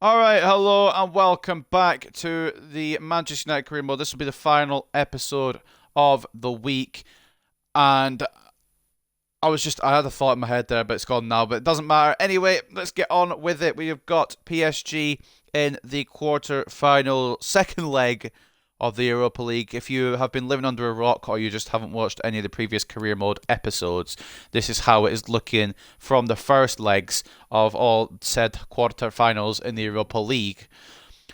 Alright, hello and welcome back to the Manchester United career mode. This will be the final episode of the week. And I had a thought in my head there, but it's gone now. But it doesn't matter. Anyway, let's get on with it. We have got PSG in the quarter-final second leg of the Europa League. If you have been living under a rock or you just haven't watched any of the previous career mode episodes, this is how it is looking from the first legs of all said quarter-finals in the Europa League.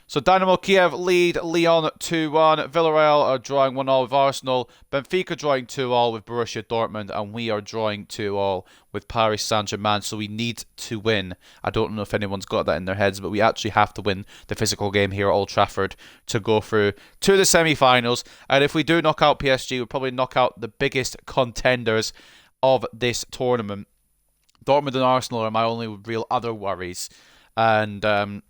So Dynamo Kiev lead Lyon 2-1. Villarreal are drawing 1-0 with Arsenal. Benfica drawing 2-0 with Borussia Dortmund. And we are drawing 2-0 with Paris Saint-Germain. So we need to win. I don't know if anyone's got that in their heads, but we actually have to win the physical game here at Old Trafford to go through to the semi-finals. And if we do knock out PSG, we'll probably knock out the biggest contenders of this tournament. Dortmund and Arsenal are my only real other worries. And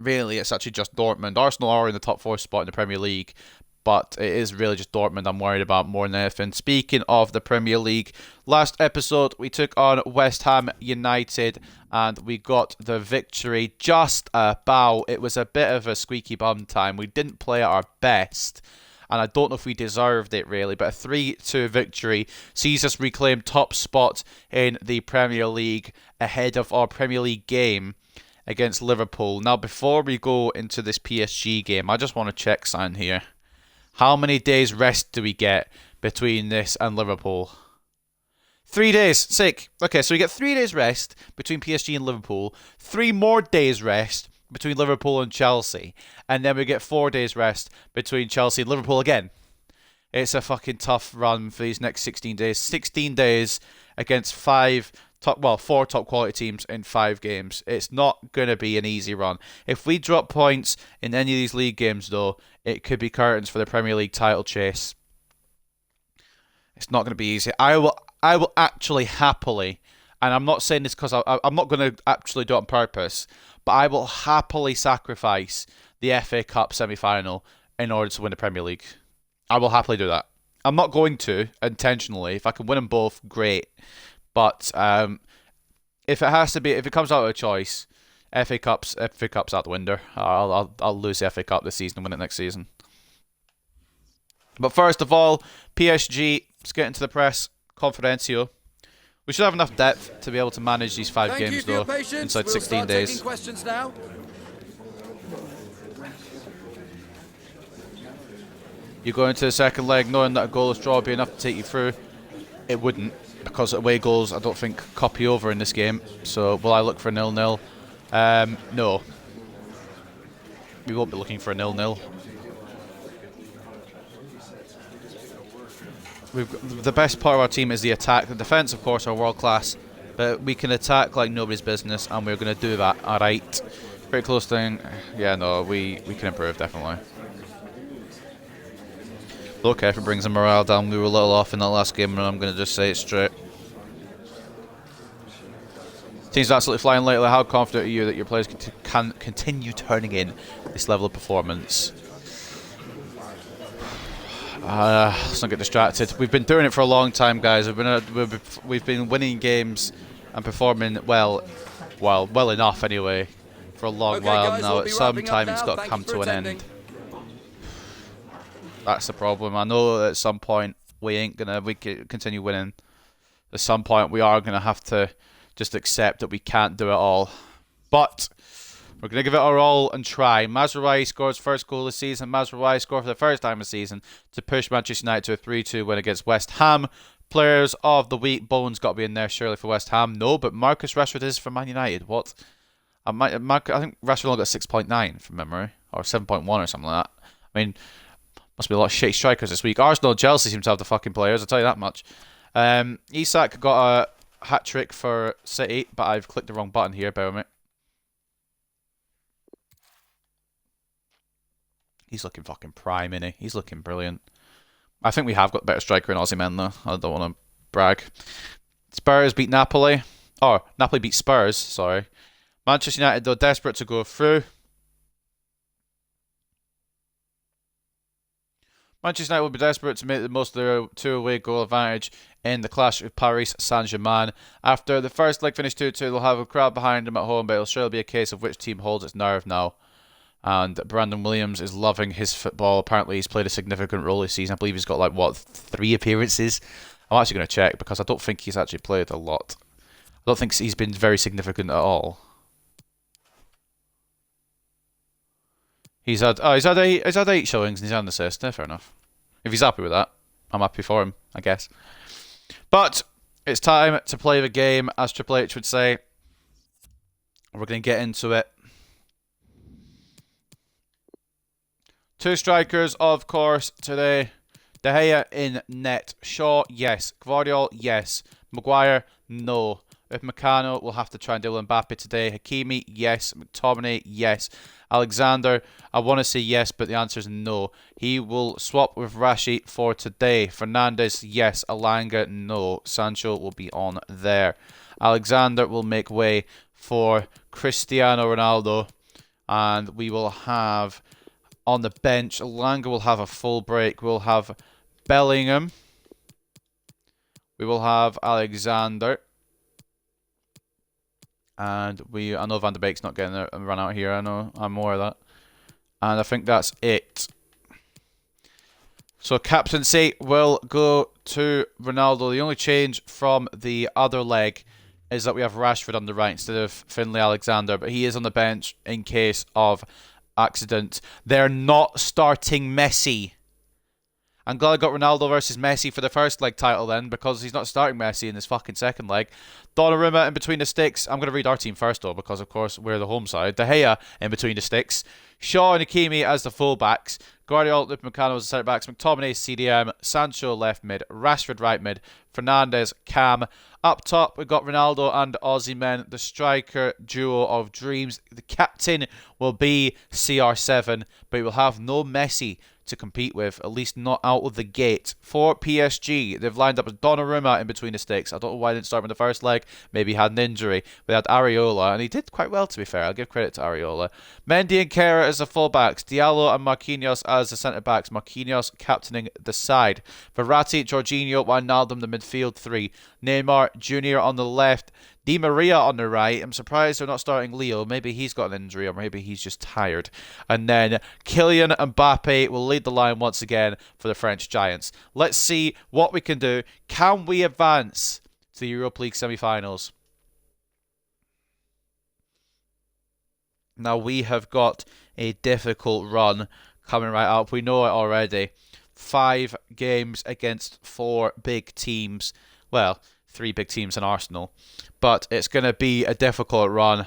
really, it's actually just Dortmund. Arsenal are in the top four spot in the Premier League, but it is really just Dortmund I'm worried about more than anything. Speaking of the Premier League, last episode we took on West Ham United and we got the victory just about. It was a bit of a squeaky bum time. We didn't play at our best, and I don't know if we deserved it really, but a 3-2 victory sees us reclaim top spot in the Premier League ahead of our Premier League game against Liverpool. Now, before we go into this PSG game, I just want to check something here. How many days rest do we get between this and Liverpool? 3 days. Sick. Okay, so we get 3 days rest between PSG and Liverpool. 3 more days rest between Liverpool and Chelsea. And then we get 4 days rest between Chelsea and Liverpool again. It's a fucking tough run for these next 16 days. 16 days against four top quality teams in 5 games. It's not going to be an easy run. If we drop points in any of these league games, though, it could be curtains for the Premier League title chase. It's not going to be easy. I will actually happily, and I'm not saying this because I'm not going to actually do it on purpose, but I will happily sacrifice the FA Cup semi-final in order to win the Premier League. I will happily do that. I'm not going to intentionally. If I can win them both, great. But if it comes out of a choice, FA Cup's out the window. I'll lose the FA Cup this season and win it next season. But first of all, PSG, let's get into the press conferencio. We should have enough depth to be able to manage these 5 games though inside 16 days. Questions now. You go into the second leg knowing that a goalless draw would be enough to take you through. It wouldn't, because away goals I don't think copy over in this game. So will I look for a 0-0? No. We won't be looking for a 0-0. The best part of our team is the attack. The defence, of course, are world class, but we can attack like nobody's business, and we're going to do that. All right. Pretty close thing. Yeah, no, we can improve definitely. Okay, if it brings the morale down, we were a little off in that last game, and I'm going to just say it straight. Team's absolutely flying lately. How confident are you that your players can continue turning in this level of performance? Let's not get distracted. We've been doing it for a long time, guys. We've been winning games and performing well enough anyway, for a long while guys, now. we'll At be some wrapping up time, now. it's got to Thank come you for to an attending. end. That's the problem. I know that at some point we can continue winning. At some point we are gonna have to just accept that we can't do it all. But we're gonna give it our all and try. Mazraoui scores first goal this season. Mazraoui scored for the first time this season to push Manchester United to a 3-2 win against West Ham. Players of the week, Bowen's got to be in there surely for West Ham. No, but Marcus Rashford is for Man United. What? I think Rashford only got 6.9 from memory, or 7.1 or something like that. I mean, must be a lot of shitty strikers this week. Arsenal and Chelsea seem to have the fucking players, I'll tell you that much. Isak got a hat-trick for City, but I've clicked the wrong button here, bear with me. He's looking fucking prime, innit? He's looking brilliant. I think we have got better striker in Aussie men, though. I don't want to brag. Spurs beat Napoli. Oh, Napoli beat Spurs, sorry. Manchester United, though, desperate to go through. Manchester United will be desperate to make the most of their 2 away goal advantage in the clash with Paris Saint-Germain. After the first leg finished 2-2, they'll have a crowd behind them at home, but it'll surely be a case of which team holds its nerve now. And Brandon Williams is loving his football. Apparently, he's played a significant role this season. I believe he's got, like, what, 3 appearances? I'm actually going to check because I don't think he's actually played a lot. I don't think he's been very significant at all. He's had 8 showings and he's had an assist. Fair enough. If he's happy with that, I'm happy for him, I guess. But it's time to play the game, as Triple H would say. We're going to get into it. 2 strikers, of course, today. De Gea in net. Shaw, yes. Gvardiol, yes. Maguire, no. If Meccano, we'll have to try and deal with Mbappe today. Hakimi, yes. McTominay, yes. Alexander, I want to say yes, but the answer is no. He will swap with Rashi for today. Fernandes, yes. Alanga, no. Sancho will be on there. Alexander will make way for Cristiano Ronaldo. And we will have on the bench, Alanga will have a full break. We'll have Bellingham. We will have Alexander. And I know Van de Beek's not getting a run out here. I know, I'm aware of that. And I think that's it. So captaincy will go to Ronaldo. The only change from the other leg is that we have Rashford on the right instead of Finlay Alexander. But he is on the bench in case of accident. They're not starting Messi. I'm glad I got Ronaldo versus Messi for the first leg title then, because he's not starting Messi in this fucking second leg. Donnarumma in between the sticks. I'm going to read our team first though, because of course we're the home side. De Gea in between the sticks. Shaw and Hakimi as the full-backs. Guardiola, Upamecano as the centre-backs. McTominay, CDM. Sancho left mid. Rashford right mid. Fernandes, Cam. Up top, we've got Ronaldo and Osimhen, the striker duo of dreams. The captain will be CR7, but he will have no Messi to compete with, at least not out of the gate. For PSG, they've lined up with Donnarumma in between the sticks. I don't know why they didn't start him in the first leg. Maybe he had an injury. They had Areola, and he did quite well, to be fair. I'll give credit to Areola. Mendy and Kehrer as the fullbacks. Diallo and Marquinhos as the centre-backs. Marquinhos captaining the side. Verratti, Jorginho, Wijnaldum, the midfield 3. Neymar Jr. on the left. Di Maria on the right. I'm surprised they're not starting Leo. Maybe he's got an injury or maybe he's just tired. And then Kylian Mbappe will lead the line once again for the French Giants. Let's see what we can do. Can we advance to the Europa League semi-finals? Now we have got a difficult run coming right up. We know it already. 5 games against 4 big teams. Well, 3 big teams in Arsenal. But it's going to be a difficult run.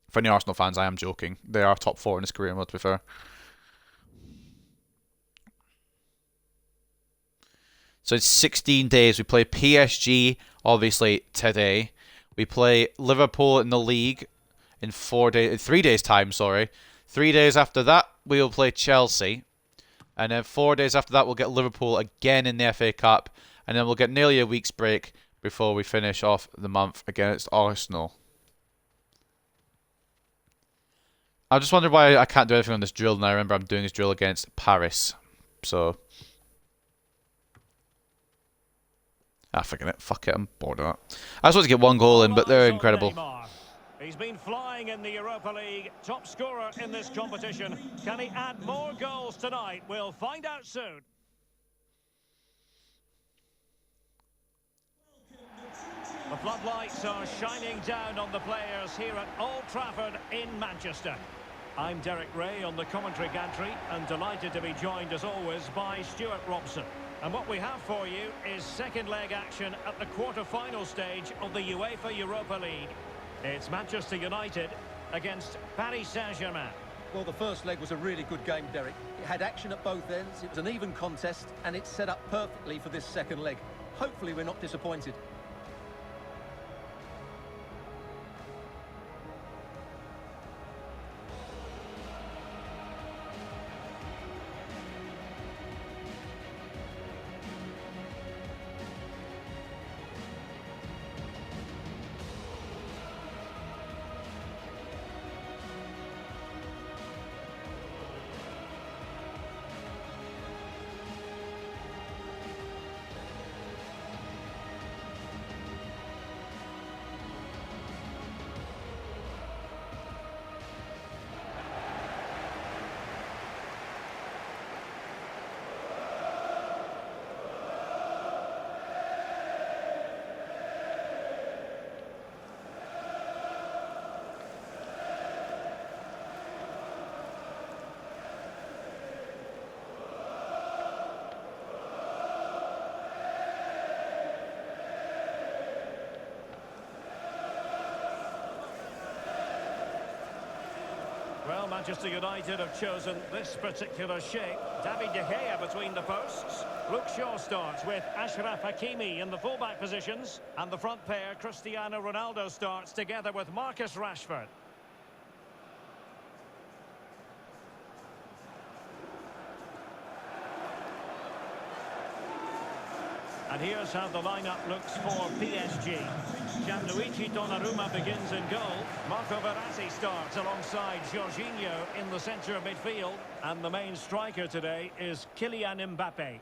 For any Arsenal fans, I am joking. They are top 4 in this career mode, to be fair. So it's 16 days. We play PSG, obviously, today. We play Liverpool in the league in 3 days' time, sorry. 3 days after that, we will play Chelsea. And then 4 days after that, we'll get Liverpool again in the FA Cup. And then we'll get nearly a week's break before we finish off the month against Arsenal. I just wonder why I can't do anything on this drill. And I remember I'm doing this drill against Paris. So, forget it. Fuck it. I'm bored of that. I just want to get 1 goal in, but they're incredible. He's been flying in the Europa League, top scorer in this competition. Can he add more goals tonight? We'll find out soon. The floodlights are shining down on the players here at Old Trafford in Manchester. I'm Derek Ray on the commentary gantry and delighted to be joined as always by Stuart Robson. And what we have for you is second leg action at the quarter-final stage of the UEFA Europa League. It's Manchester United against Paris Saint-Germain. Well, the first leg was a really good game, Derek. It had action at both ends, it was an even contest, and it's set up perfectly for this second leg. Hopefully we're not disappointed. Well, Manchester United have chosen this particular shape. David De Gea between the posts. Luke Shaw starts with Ashraf Hakimi in the fullback positions. And the front pair, Cristiano Ronaldo, starts together with Marcus Rashford. And here's how the lineup looks for PSG. Gianluigi Donnarumma begins in goal. Marco Verratti starts alongside Jorginho in the centre of midfield. And the main striker today is Kylian Mbappe.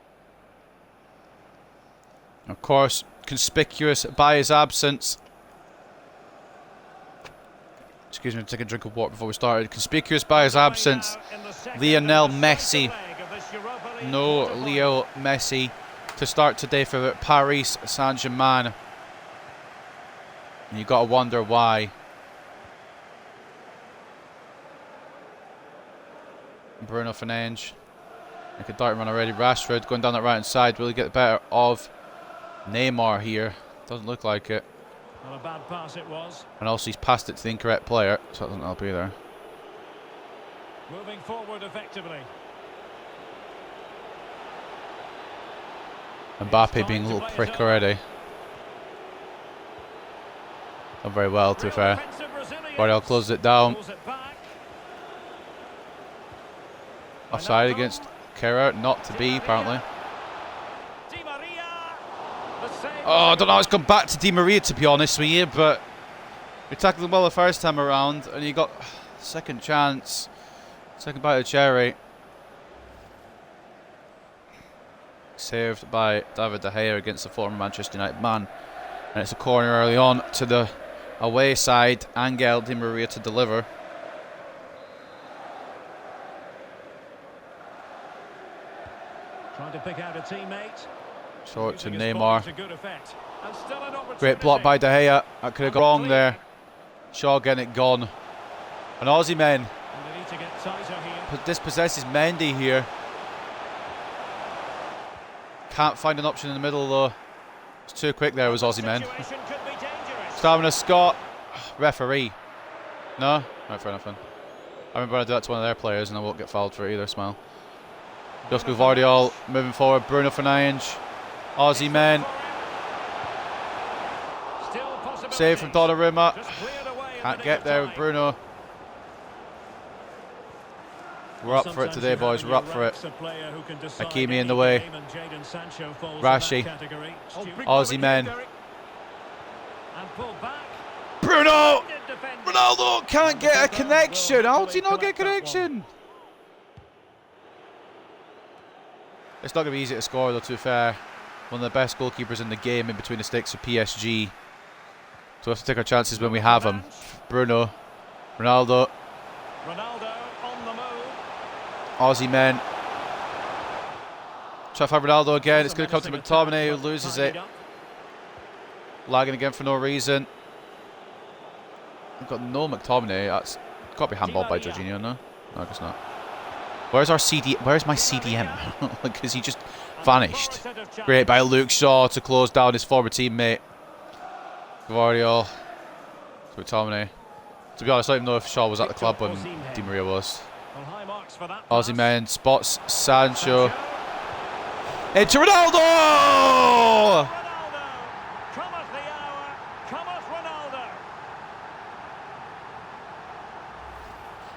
Of course, conspicuous by his absence. Excuse me, take a drink of water before we started. Conspicuous by his absence, Lionel Messi. No Leo Messi to start today for Paris Saint-Germain. And you gotta wonder why. Bruno Fernandes. Make a dart run already. Rashford going down that right hand side. Will he get the better of Neymar here? Doesn't look like it. Not a bad pass it was. And also he's passed it to the incorrect player, so that doesn't help either. Moving forward effectively. Mbappe being a little prick already. Not very well, to be fair. Guardiola closes it down. Offside against Kerr, not to be apparently. Oh, I don't know how it's come back to Di Maria, to be honest with you, but we tackled him well the first time around, and you got second chance, second bite of the cherry. Saved by David De Gea against the former Manchester United man. And it's a corner early on to the away side. Angel Di Maria to deliver. Trying to pick out a teammate. Short to Neymar. Great block by De Gea. That could have gone wrong there. Shaw getting it gone. An Aussie men. Dispossesses Mendy here. Can't find an option in the middle though. It's too quick there, was Aussie men. Stamina Scott. Referee. No? Right, fair enough then. I remember I did that to one of their players and I won't get fouled for it either, smile. Josko Gvardiol moving forward. Bruno Fernandes. Aussie men. Save from Donnarumma. Can't get there with Bruno. We're up for it today, boys. We're up for it. Hakimi in the way. Rashi. Aussie men. Bruno! Ronaldo can't get a connection. How does he not get a connection? It's not going to be easy to score, though, to be fair. One of the best goalkeepers in the game in between the sticks of PSG. So we have to take our chances when we have him. Bruno. Ronaldo. Aussie men. Try to find Ronaldo again. It's going to come to McTominay, who loses it. Lagging again for no reason. We've got no McTominay. That's got to be handballed by Jorginho, no? No, I guess not. Where's our CD? Where's my CDM? Because he just vanished. Great by Luke Shaw to close down his former teammate. Gvardiol. McTominay. To be honest, I don't even know if Shaw was at the club when Di Maria was. Aussie men spots Sancho. Into Ronaldo!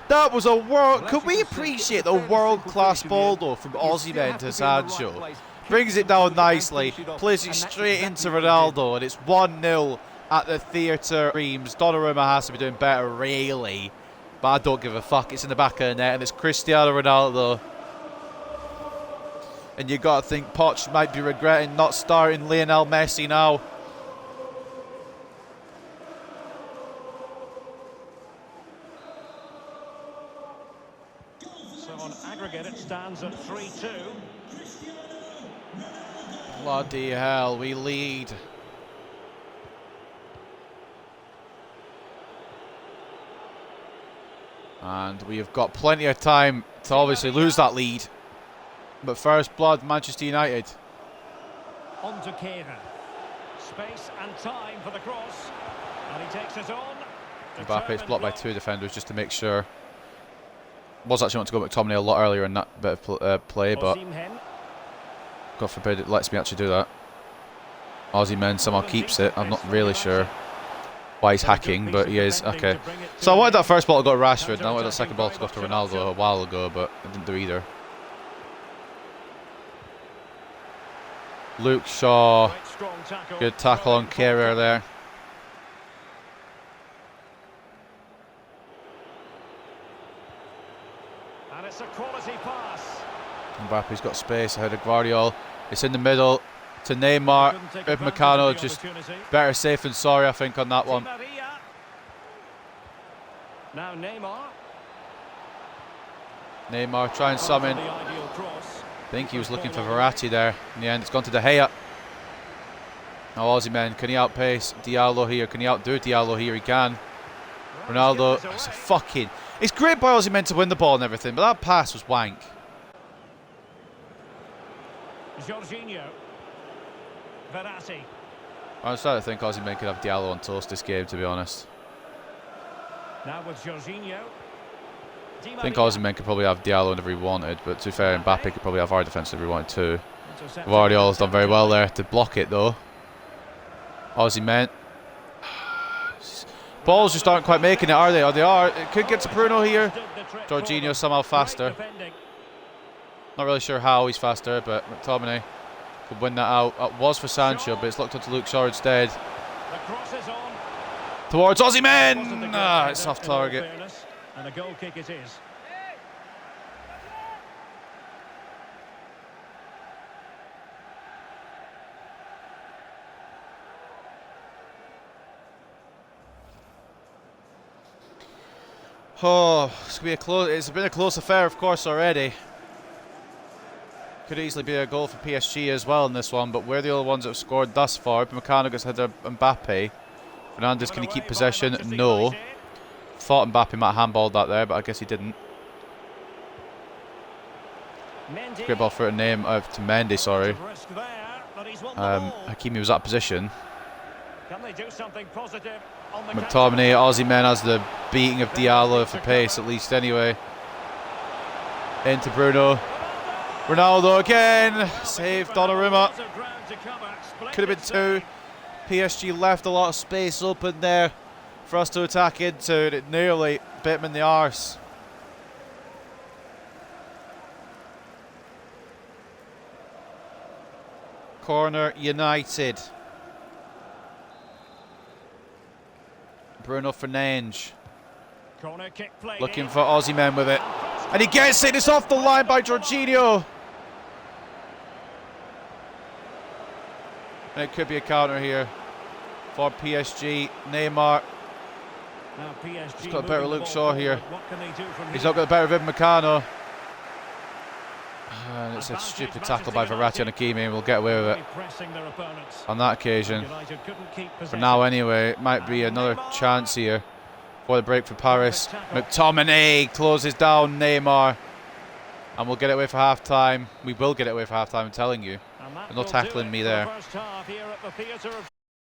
That was a world. Could we appreciate the world-class ball though from Aussie men to Sancho? Brings it down nicely, plays it straight into Ronaldo, and it's 1-0 at the theatre. Donnarumma has to be doing better, really. But I don't give a fuck. It's in the back of the net, and it's Cristiano Ronaldo. And you got to think Poch might be regretting not starting Lionel Messi now. So on aggregate, it stands at 3-2. Bloody hell, we lead. And we have got plenty of time to obviously lose that lead. But first blood, Manchester United. On to Kehrer. Space and time for the cross. And he takes it on. Mbappe's blocked by two defenders just to make sure Was actually want to go McTominay a lot earlier in that bit of play, but God forbid it lets me actually do that. Ozyman somehow keeps it. I'm not really sure why he's hacking, but he is. Okay. So I wanted that first ball to go to Rashford, and I wanted that second ball to go to Ronaldo a while ago, but it didn't do either. Luke Shaw, good tackle on Carrier there. And it's a quality pass. Mbappe's got space ahead of Guardiola. It's in the middle to Neymar. Upamecano, just better safe than sorry, I think, on that one. Now Neymar trying something. I think he was looking for Verratti there. In the end, it's gone to De Gea. Now Ozyman, can he outpace Diallo here? Can he outdo Diallo here? He can. Ronaldo, it's a fucking... It's great by Ozyman to win the ball and everything, but that pass was wank. Jorginho. Verratti. I'm starting to think Ozyman could have Diallo on toast this game, to be honest. Now with Jorginho. I think Ozyman could probably have Diallo whenever he wanted, but to be fair, Mbappe could probably have our defence if he wanted to. Guardiola's done very well there to block it, though. Ozyman. Balls just aren't quite making it, are they? Or they are. It could get to Bruno here. Jorginho somehow faster. Not really sure how he's faster, but McTominay could win that out. It was for Sancho, but it's looked onto Luke Shaw instead. Towards Ozyman! Ah, it's off target. And a goal kick it is. Oh, it's gonna be a close. It's been a close affair, of course, already. Could easily be a goal for PSG as well in this one, but we're the only ones that have scored thus far. Upamecano gets ahead of Mbappe. Fernandes, can he keep possession? No. Thought Mbappe might have handballed that there, but I guess he didn't. Great ball for a name to Mendy, sorry. Hakimi was out of position. McTominay, Ozyman has the beating of Diallo for pace, at least anyway. Into Bruno. Ronaldo again. Saved Donnarumma. Could have been two. PSG left a lot of space open there for us to attack into, and it nearly bit him in the arse. Corner United. Bruno Fernandes looking for Ozyman with it, and he gets it. It's off the line by Jorginho, and it could be a counter here for PSG. Neymar. He's got a better Luke Shaw here. He's not got the better of Upamecano. And it's a stupid tackle by Verratti on Hakimi, and we'll get away with it on that occasion. For now anyway, it might be another chance here for the break for Paris. McTominay closes down Neymar, and we'll get it away for half-time. We will get it away for half-time, I'm telling you. There's no tackling me there.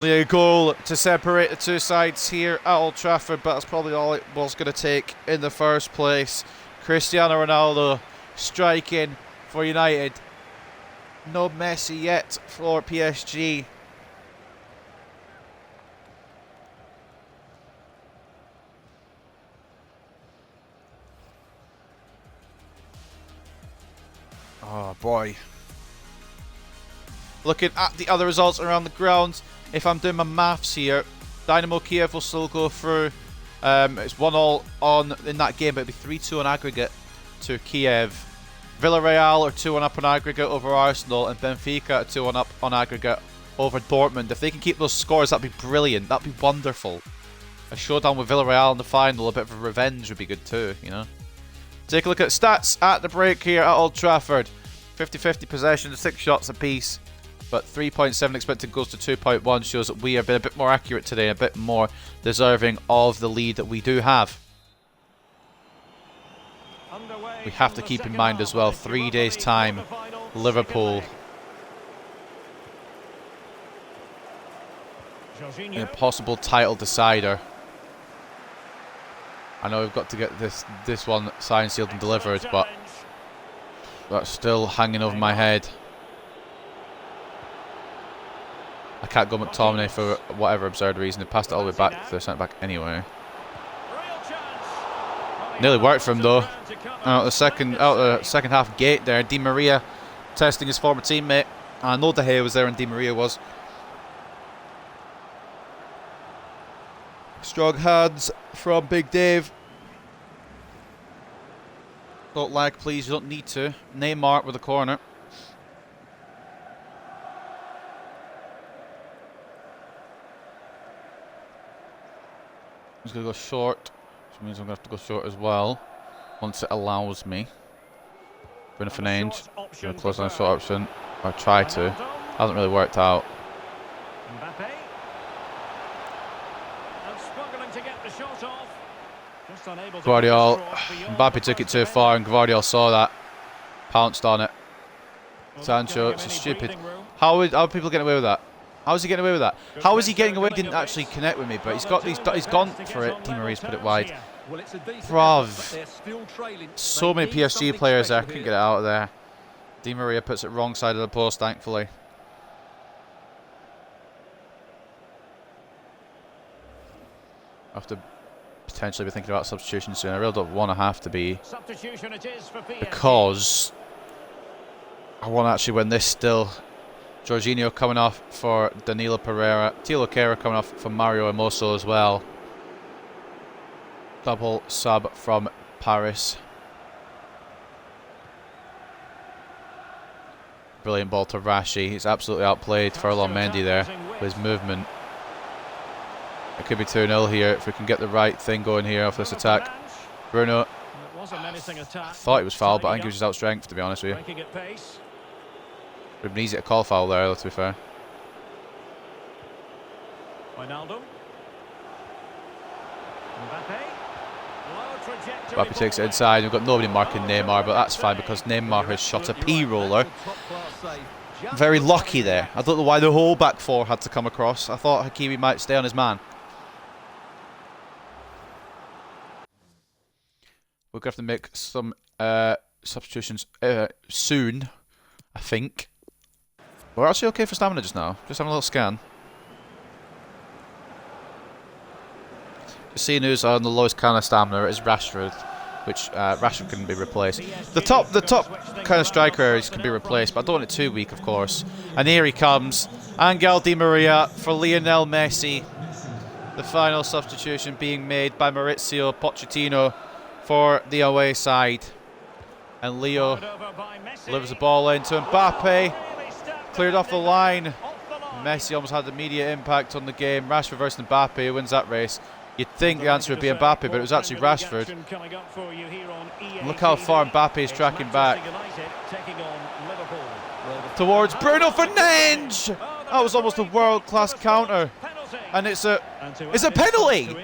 A goal to separate the two sides here at Old Trafford, but that's probably all it was going to take in the first place. Cristiano Ronaldo striking for United. No Messi yet for PSG. Oh boy. Looking at the other results around the ground, if I'm doing my maths here, Dynamo Kiev will still go through. It's 1-1 on in that game, but it'll be 3-2 on aggregate to Kiev. Villarreal are 2-1 up on aggregate over Arsenal, and Benfica are 2-1 up on aggregate over Dortmund. If they can keep those scores, that'd be brilliant. That'd be wonderful. A showdown with Villarreal in the final, a bit of a revenge would be good too, you know. Take a look at stats at the break here at Old Trafford. 50-50 possession, 6 shots apiece. But 3.7 expected goals to 2.1 shows that we have been a bit more accurate today, a bit more deserving of the lead that we do have. We have to keep in mind as well, 3 days' time, Liverpool. In a possible title decider. I know we've got to get this one signed, sealed and delivered, but that's still hanging over my head. I can't go McTominay for whatever absurd reason. They passed it all the way back to the centre back anyway. Nearly worked for him though. Out the second half gate there. Di Maria testing his former teammate. I know De Gea was there and Di Maria was. Strong hands from Big Dave. Don't lag, please. You don't need to. Neymar with the corner. He's going to go short, which means I'm going to have to go short as well, once it allows me. Bruno Fernandes, going to close on a short option, or try to. Hasn't really worked out. Guardiola, Mbappe took it too far and Guardiola saw that, pounced on it. Sancho, it's stupid. How are people getting away with that? How is he getting away with that? How is he getting away? He didn't actually connect with me, but he's gone for it. Di Maria's put it wide. Bruv. So many PSG players there, couldn't get it out of there. Di Maria puts it wrong side of the post, thankfully. I have to potentially be thinking about substitution soon. I really don't want to have to be, because I want to actually win this still. Jorginho coming off for Danilo Pereira. Thilo Kehrer coming off for Mario Hermoso as well. Double sub from Paris. Brilliant ball to Rashi. He's absolutely outplayed Ferland Mendy there with his movement. It could be 2-0 here if we can get the right thing going here off this attack. Bruno. Thought he was fouled, but I think he was just out strength, to be honest with you. Would have been easy to call foul there, to be fair. Mbappe takes it inside. We've got nobody marking Neymar, but that's fine because Neymar has shot a P-roller. Very lucky there. I don't know why the whole back four had to come across. I thought Hakimi might stay on his man. We're going to have to make some substitutions soon, I think. We're actually okay for stamina just now. Just having a little scan. Seeing who's on the lowest kind of stamina is Rashford, which Rashford can be replaced. The top kind of striker areas can be replaced, but I don't want it too weak, of course. And here he comes, Angel Di Maria for Lionel Messi. The final substitution being made by Maurizio Pochettino for the away side. And Leo delivers the ball into Mbappe. Cleared off the line. Messi almost had immediate impact on the game. Rashford versus Mbappe, who wins that race. You'd think the answer would be Mbappe, but it was actually Rashford. And look how far Mbappe is tracking back. Towards Bruno Fernandes! That was almost a world-class counter. And it's a penalty!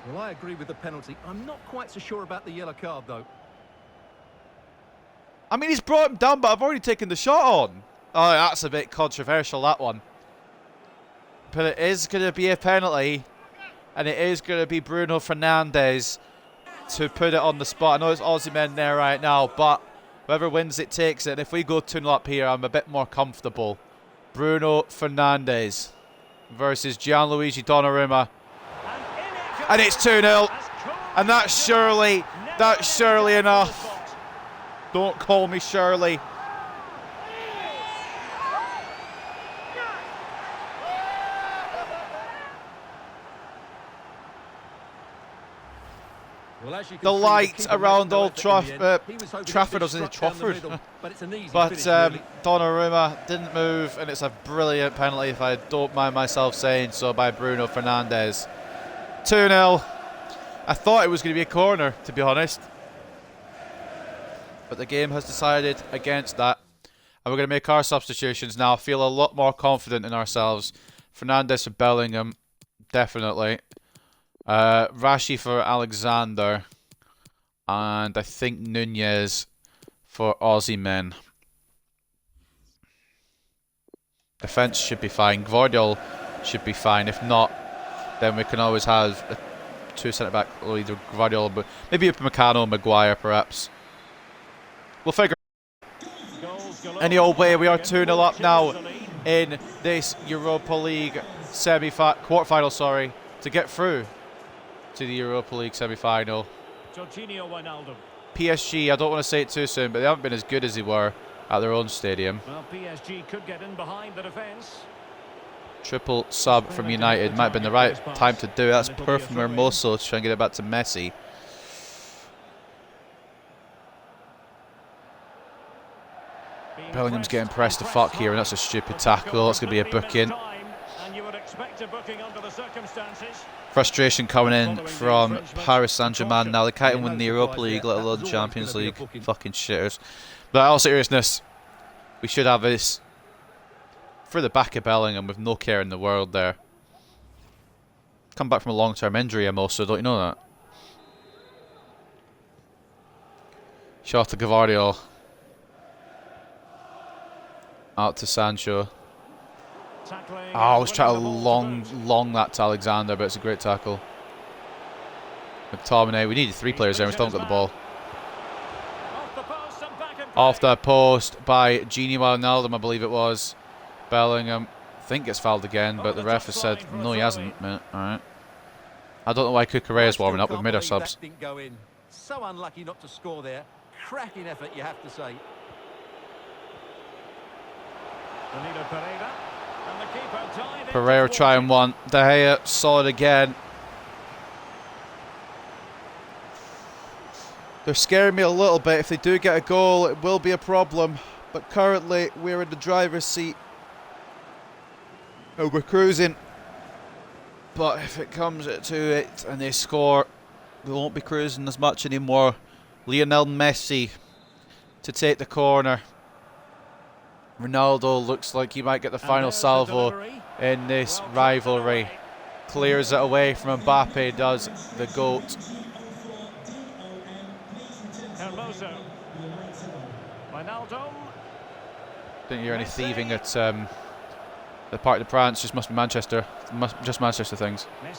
Well, I agree with the penalty. I'm not quite so sure about the yellow card, though. I mean, he's brought him down, but I've already taken the shot on. Oh, that's a bit controversial, that one. But it is going to be a penalty. And it is going to be Bruno Fernandes to put it on the spot. I know it's Aussie men there right now, but whoever wins it takes it. And if we go 2-0 up here, I'm a bit more comfortable. Bruno Fernandes versus Gianluigi Donnarumma. And it's 2-0. And that's surely enough. Don't call me Shirley. Well, the lights around Old Trafford, I was in Trafford, but Donnarumma didn't move, and it's a brilliant penalty, if I don't mind myself saying so, by Bruno Fernandes. 2-0. I thought it was going to be a corner, to be honest. But the game has decided against that. And we're going to make our substitutions now. I feel a lot more confident in ourselves. Fernandes for Bellingham, definitely. Rashi for Alexander. And I think Nunez for Aussie men. Defence should be fine. Gvardiol should be fine. If not, then we can always have two centre-back, or either Guardiola, but maybe Upamecano, Maguire, perhaps. We'll figure. Any old way, we are 2-0 up now in this Europa League quarter-final, sorry, to get through to the Europa League semi-final. PSG, I don't want to say it too soon, but they haven't been as good as they were at their own stadium. Well, PSG could get in behind the defence. Triple sub from United might have been the right time to do it. That's poor from Hermoso to try and get it back to Messi. Bellingham's getting pressed to fuck here, and that's a stupid tackle. That's going to be a booking. Frustration coming in from Paris Saint-Germain now. They can't even win the Europa League, let alone the Champions League. Fucking shitters. But in all seriousness, we should have this for the back of Bellingham with no care in the world there. Come back from a long-term injury, I'm also, don't you know that? Shot to Gavardio. Out to Sancho. Oh, I was trying to long that to Alexander, but it's a great tackle. McTominay, we needed three players there, we still haven't got the ball. Off the post by Gini Wijnaldum, I believe it was. Bellingham, I think gets fouled again, but the ref has said, no he hasn't. Alright. I don't know why Cucurella's warming up, we've made our subs. So unlucky not to score there. Cracking effort, you have to say. Pereira trying one. De Gea saw it again. They're scaring me a little bit. If they do get a goal, it will be a problem. But currently, we're in the driver's seat. Oh, we're cruising. But if it comes to it and they score, we won't be cruising as much anymore. Lionel Messi to take the corner. Ronaldo looks like he might get the final salvo in this rivalry. Clears it away from Mbappe, does the GOAT. Didn't hear any thieving at the Parc des Princes. Just must be Manchester. Just Manchester things. I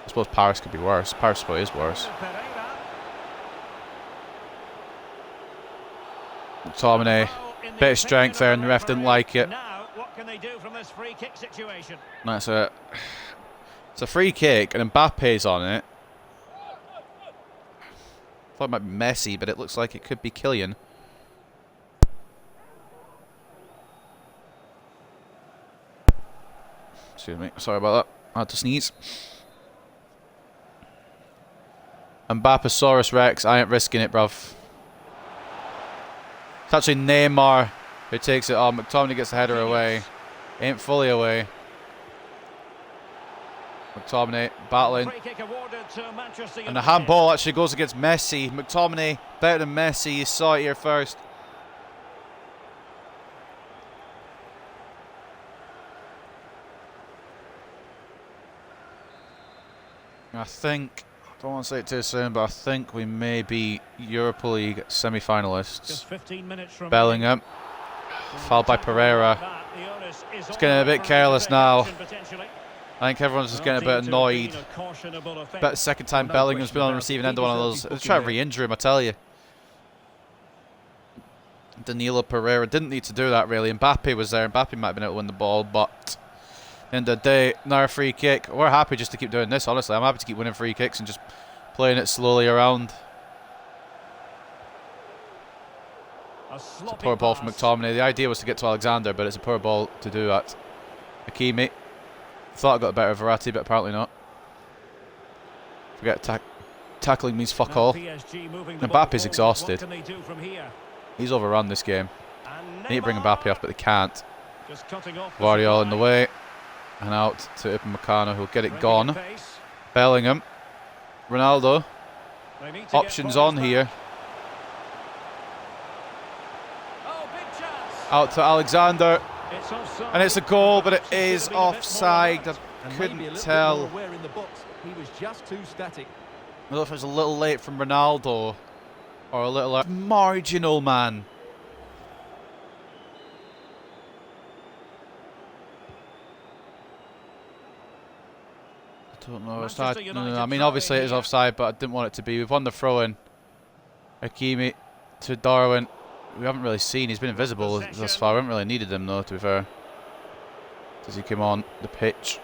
suppose Paris could be worse. Paris probably is worse. McTominay. Bit of strength there, and the ref didn't like it. That's it. It's a free kick, and Mbappe's on it. Thought it might be Messi, but it looks like it could be Kylian. Excuse me, sorry about that. I had to sneeze. Mbappasaurus Rex, I ain't risking it, bruv. It's actually Neymar who takes it on. McTominay gets the header away. Ain't fully away. McTominay battling. And the handball actually goes against Messi. McTominay better than Messi. You saw it here first. I think, I don't want to say it too soon, but I think we may be Europa League semi-finalists. Bellingham, fouled by Pereira. It's getting a bit careless now. I think everyone's just getting a bit annoyed. Bet the second time Bellingham's been on the receiving end of one of those. They're trying to re-injure him, I tell you. Danilo Pereira didn't need to do that really. Mbappe was there. Mbappe might have been able to win the ball, but end of the day, another free kick. We're happy just to keep doing this, honestly. I'm happy to keep winning free kicks and just playing it slowly around. It's a poor ball from McTominay. The idea was to get to Alexander, but it's a poor ball to do that. Hakimi. Thought I got better of Verratti, but apparently not. Forget tackling means fuck all. Mbappe's exhausted. He's overrun this game. They need to bring Mbappe off, but they can't. Guardiola in the way. And out to Upamecano, who'll get it gone. Bellingham. Ronaldo. Options on here. Out to Alexander. And it's a goal, but it is offside. I couldn't tell. I don't know if it was a little late from Ronaldo or a little marginal, man. I don't know. Manchester I mean, obviously it is offside, but I didn't want it to be. We've won the throw-in. Hakimi to Darwin. We haven't really seen. He's been invisible thus far. We haven't really needed him, though, to be fair. As he came on the pitch.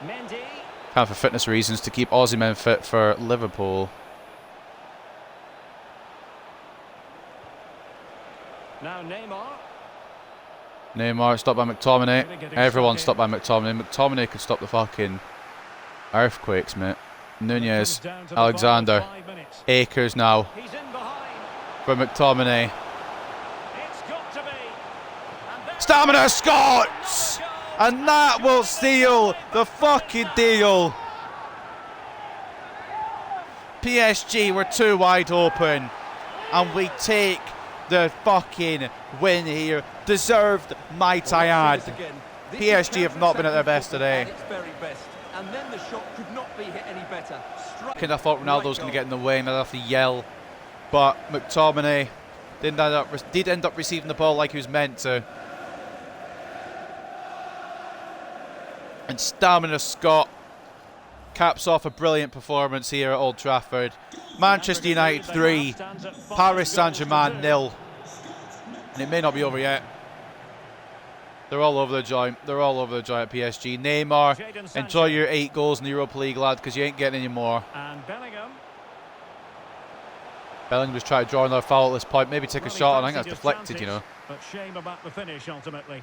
Mendy. Kind of for fitness reasons, to keep Aussie men fit for Liverpool. Now Neymar stopped by McTominay. Everyone stopped by McTominay. McTominay could stop the fucking earthquakes, mate. Nunez, Alexander, Akers now for McTominay. Stamina Scots! And that will seal the fucking deal. PSG were too wide open. And we take the fucking win here. Deserved, might I add. PSG have not been at their best today. And then the shot could not be hit any better. I thought Ronaldo was going to get in the way and I'd have to yell. But McTominay did end up receiving the ball like he was meant to. And Stamina Scott caps off a brilliant performance here at Old Trafford. Manchester United 3, Paris Saint-Germain 0. And it may not be over yet. They're all over the joint. They're all over the joint at PSG. Neymar, enjoy your 8 goals in the Europa League, lad, because you ain't getting any more. And Bellingham was trying to draw another foul at this point. Maybe take a shot, and I think that's deflected, you know. But shame about the finish ultimately.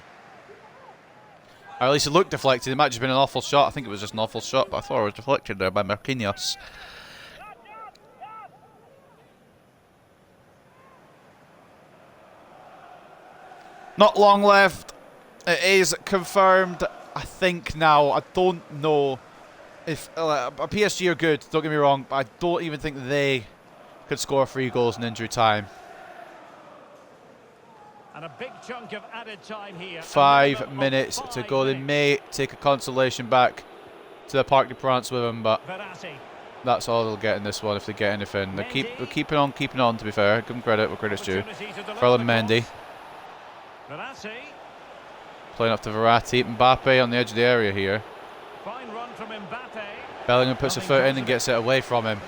Or at least it looked deflected. It might have just been an awful shot. I think it was just an awful shot, but I thought it was deflected there by Marquinhos. Not long left. It is confirmed, I think now. I don't know if PSG are good, don't get me wrong, but I don't even think they could score 3 goals in injury time. And a big chunk of added time here. 5 minutes to go. They may take a consolation back to the Parc des Princes with them, but that's all they'll get in this one if they get anything. They're keeping on, to be fair. Give them credit where credit's due. Ferland Mendy. Playing up to Verratti. Mbappe on the edge of the area here. Fine run from Mbappe. Bellingham puts a foot in and gets it away from him.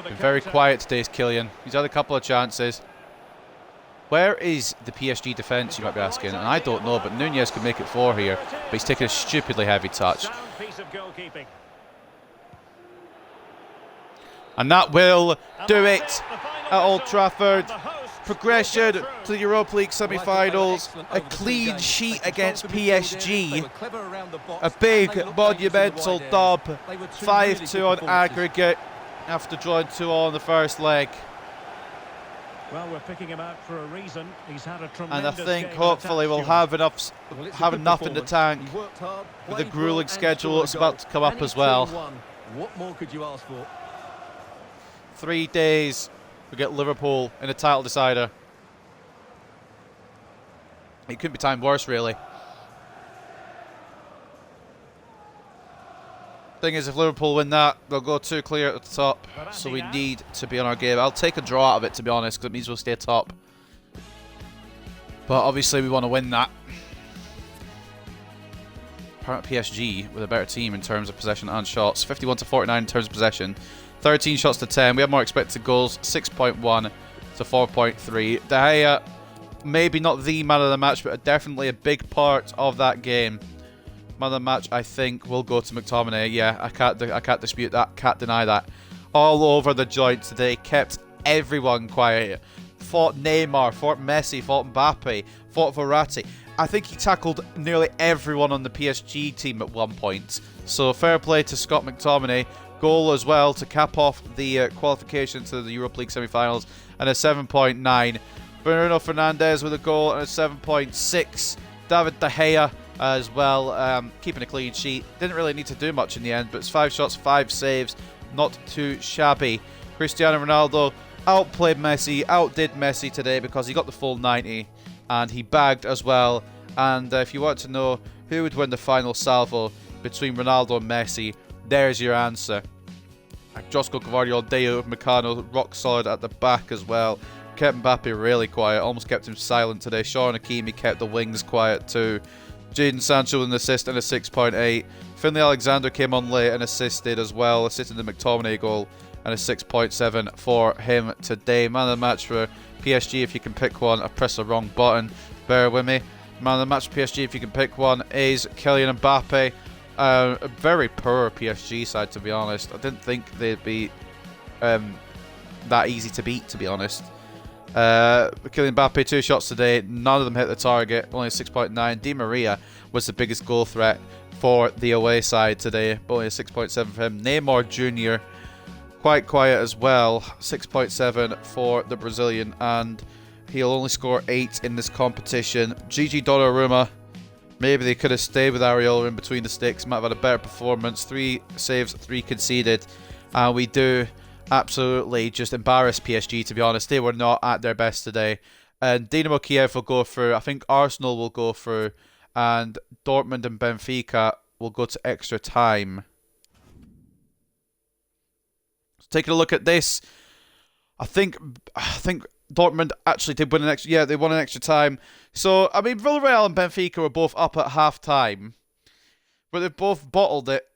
Been very quiet today, Kylian. He's had a couple of chances. Where is the PSG defence, you might be asking? And I don't know, but Nunez could make it 4 here. But he's taken a stupidly heavy touch. And that will do it at Old Trafford. Progression to the Europa League semi-finals. A clean sheet against PSG. A big monumental dub. 5-2 on aggregate after drawing 2-all in the first leg. Well, we're picking him out for a reason. He's had a tremendous and I think hopefully we'll have enough in the tank with the grueling schedule that's about to come up as well. What more could you ask for? 3 days, we get Liverpool in a title decider. It couldn't be timed worse, really. Thing is, if Liverpool win that, they'll go 2 clear at the top. So we need to be on our game. I'll take a draw out of it, to be honest, because it means we'll stay top. But obviously, we want to win that. Apparently, PSG with a better team in terms of possession and shots. 51-49 in terms of possession. 13 shots to 10. We have more expected goals. 6.1 to 4.3. De Gea, maybe not the man of the match, but definitely a big part of that game. Man of the match, I think, will go to McTominay. Yeah, I can't dispute that. Can't deny that. All over the joint today. Kept everyone quiet. Fought Neymar, fought Messi, fought Mbappe, fought Verratti. I think he tackled nearly everyone on the PSG team at one point. So fair play to Scott McTominay. Goal as well to cap off the qualification to the Europa League semi-finals. And a 7.9. Bruno Fernandes with a goal and a 7.6. David De Gea as well, keeping a clean sheet. Didn't really need to do much in the end, but it's 5 shots, 5 saves. Not too shabby. Cristiano Ronaldo outplayed Messi, outdid Messi today because he got the full 90 and he bagged as well. And if you want to know who would win the final salvo between Ronaldo and Messi, there's your answer. Josko Gvardiol, Deo, Meccano, rock solid at the back as well. Kept Mbappe really quiet, almost kept him silent today. Sean Hakimi kept the wings quiet too. Jadon Sancho with an assist and a 6.8. Finlay Alexander came on late and assisted as well, assisted the McTominay goal, and a 6.7 for him today. Man of the match for PSG, if you can pick one. I pressed the wrong button, bear with me. Man of the match for PSG, if you can pick one, is Kylian Mbappe. A very poor PSG side, to be honest. I didn't think they'd be that easy to beat, to be honest. Kylian Mbappe, 2 shots today. None of them hit the target. Only a 6.9. Di Maria was the biggest goal threat for the away side today. Only a 6.7 for him. Neymar Jr. quite quiet as well. 6.7 for the Brazilian. And he'll only score 8 in this competition. Gigi Donnarumma. Maybe they could have stayed with Areola in between the sticks. Might have had a better performance. 3 saves, 3 conceded. And we do absolutely just embarrass PSG, to be honest. They were not at their best today. And Dynamo Kiev will go through. I think Arsenal will go through. And Dortmund and Benfica will go to extra time. So taking a look at this, I think Dortmund actually did win an extra. Yeah, they won an extra time. So I mean, Villarreal and Benfica were both up at half time, but they both bottled it.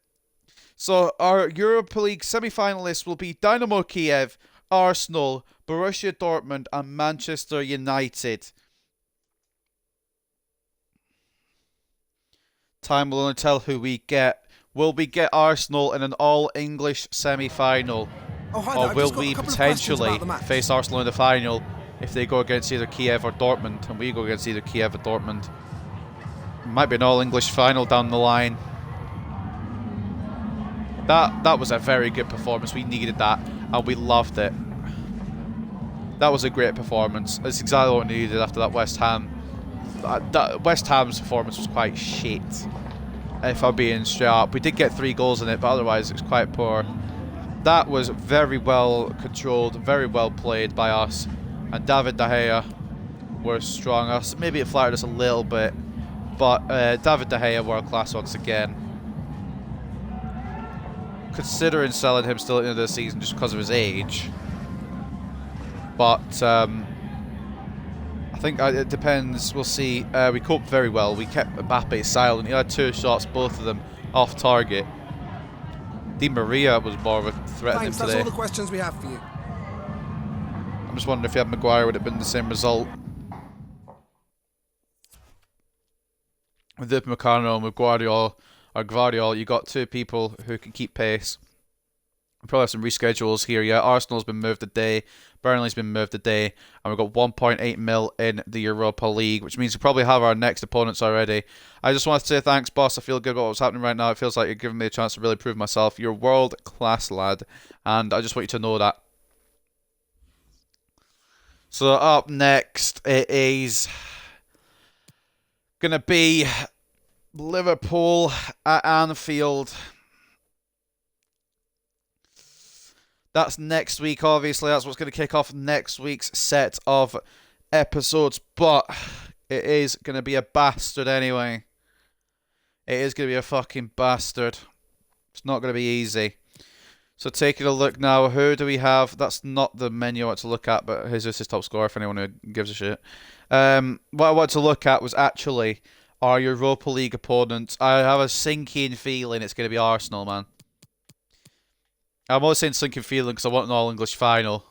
So our Europa League semi-finalists will be Dynamo Kiev, Arsenal, Borussia Dortmund and Manchester United. Time will only tell who we get. Will we get Arsenal in an all-English semi-final? Or will we potentially face Arsenal in the final if they go against either Kiev or Dortmund, and we go against either Kiev or Dortmund? Might be an all-English final down the line. That was a very good performance. We needed that, and we loved it. That was a great performance. It's exactly what we needed after that West Ham. West Ham's performance was quite shit, if I'm being straight up. We did get 3 goals in it, but otherwise it was quite poor. That was very well controlled, very well played by us. And David De Gea were strong. Maybe it flattered us a little bit, but David De Gea world class once again. Considering selling him still at the end of the season just because of his age. But I think it depends. We'll see. We coped very well. We kept Mbappe silent. He had 2 shots, both of them off target. Di Maria was more of a threat than him today. That's all the questions we have for you. I'm just wondering if he had Maguire, would it have been the same result? With Upamecano and with Guardiola, you got 2 people who can keep pace. We probably have some reschedules here. Yeah, Arsenal's been moved a day, Burnley's been moved a day, and we've got 1.8 mil in the Europa League, which means we probably have our next opponents already. I just want to say thanks, boss. I feel good about what's happening right now. It feels like you're giving me a chance to really prove myself. You're world class, lad, and I just want you to know that. So up next, it is gonna be Liverpool at Anfield. That's next week, obviously. That's what's going to kick off next week's set of episodes. But it is going to be a bastard anyway. It is going to be a fucking bastard. It's not going to be easy. So taking a look now, who do we have? That's not the menu I want to look at, but Jesus is top scorer for anyone who gives a shit. What I want to look at was actually our Europa League opponents. I have a sinking feeling it's going to be Arsenal, man. I'm only saying sinking feeling because I want an all-English final.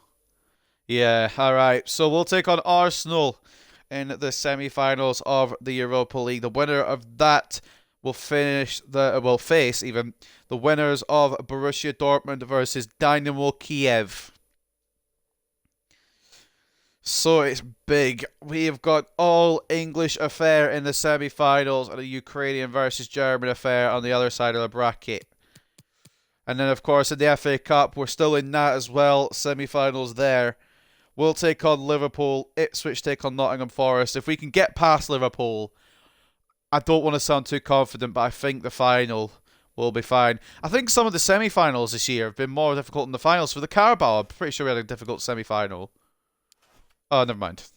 Yeah, alright. So we'll take on Arsenal in the semi-finals of the Europa League. The winner of that will face the winners of Borussia Dortmund versus Dynamo Kiev. So it's big. We've got all-English affair in the semi-finals and a Ukrainian versus German affair on the other side of the bracket. And then, of course, in the FA Cup, we're still in that as well. Semi-finals there. We'll take on Liverpool. Ipswich take on Nottingham Forest. If we can get past Liverpool, I don't want to sound too confident, but I think the final will be fine. I think some of the semi-finals this year have been more difficult than the finals. For the Carabao, I'm pretty sure we had a difficult semi-final. Oh, never mind.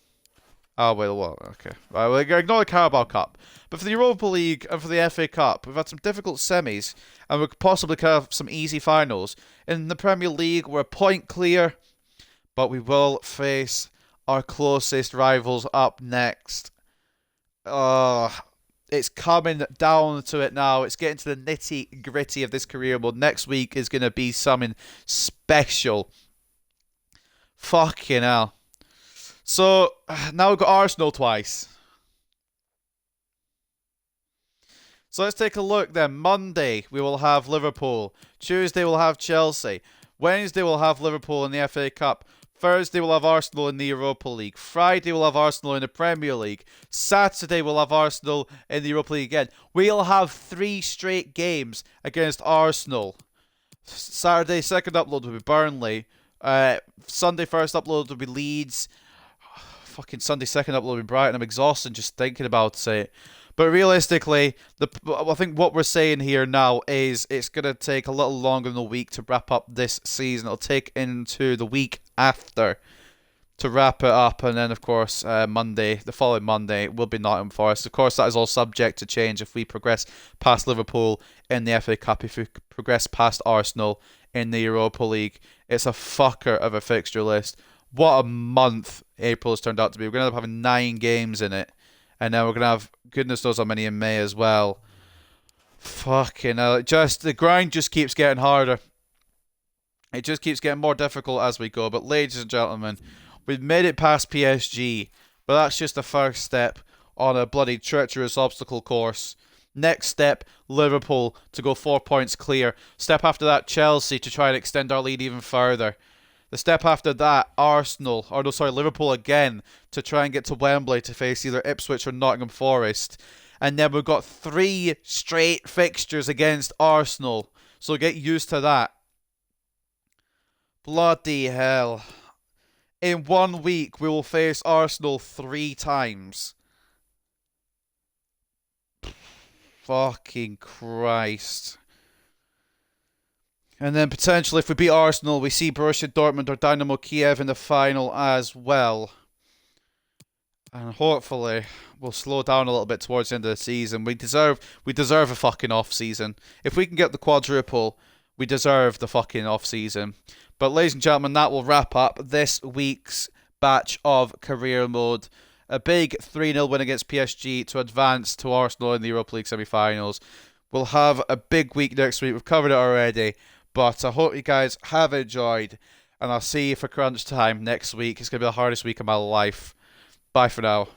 Oh, wait, what? Okay. Right, we'll ignore the Carabao Cup. But for the Europa League and for the FA Cup, we've had some difficult semis, and we could possibly have some easy finals. In the Premier League, we're a point clear, but we will face our closest rivals up next. It's coming down to it now. It's getting to the nitty gritty of this career mode. Next week is going to be something special. Fucking hell. So, now we've got Arsenal twice. So let's take a look then. Monday, we will have Liverpool. Tuesday, we'll have Chelsea. Wednesday, we'll have Liverpool in the FA Cup. Thursday, we'll have Arsenal in the Europa League. Friday, we'll have Arsenal in the Premier League. Saturday, we'll have Arsenal in the Europa League again. We'll have 3 straight games against Arsenal. Saturday, second upload will be Burnley. Sunday, first upload will be Leeds. Fucking Sunday, second upload will be Brighton. I'm exhausted just thinking about it. But realistically, I think what we're saying here now is it's going to take a little longer than a week to wrap up this season. It'll take into the week after to wrap it up. And then, of course, the following Monday, will be Nottingham Forest. Of course, that is all subject to change if we progress past Liverpool in the FA Cup, if we progress past Arsenal in the Europa League. It's a fucker of a fixture list. What a month April has turned out to be. We're going to end up having 9 games in it. And then we're going to have goodness knows how many in May as well. Fucking hell. The grind just keeps getting harder. It just keeps getting more difficult as we go. But ladies and gentlemen, we've made it past PSG. But that's just the first step on a bloody treacherous obstacle course. Next step, Liverpool to go 4 points clear. Step after that, Chelsea to try and extend our lead even further. The step after that, Liverpool again to try and get to Wembley to face either Ipswich or Nottingham Forest. And then we've got 3 straight fixtures against Arsenal. So get used to that. Bloody hell. In 1 week, we will face Arsenal 3 times. Fucking Christ. And then potentially, if we beat Arsenal, we see Borussia Dortmund or Dynamo Kiev in the final as well. And hopefully, we'll slow down a little bit towards the end of the season. We deserve a fucking off-season. If we can get the quadruple, we deserve the fucking off-season. But ladies and gentlemen, that will wrap up this week's batch of career mode. A big 3-0 win against PSG to advance to Arsenal in the Europa League semi-finals. We'll have a big week next week. We've covered it already. But I hope you guys have enjoyed. And I'll see you for crunch time next week. It's going to be the hardest week of my life. Bye for now.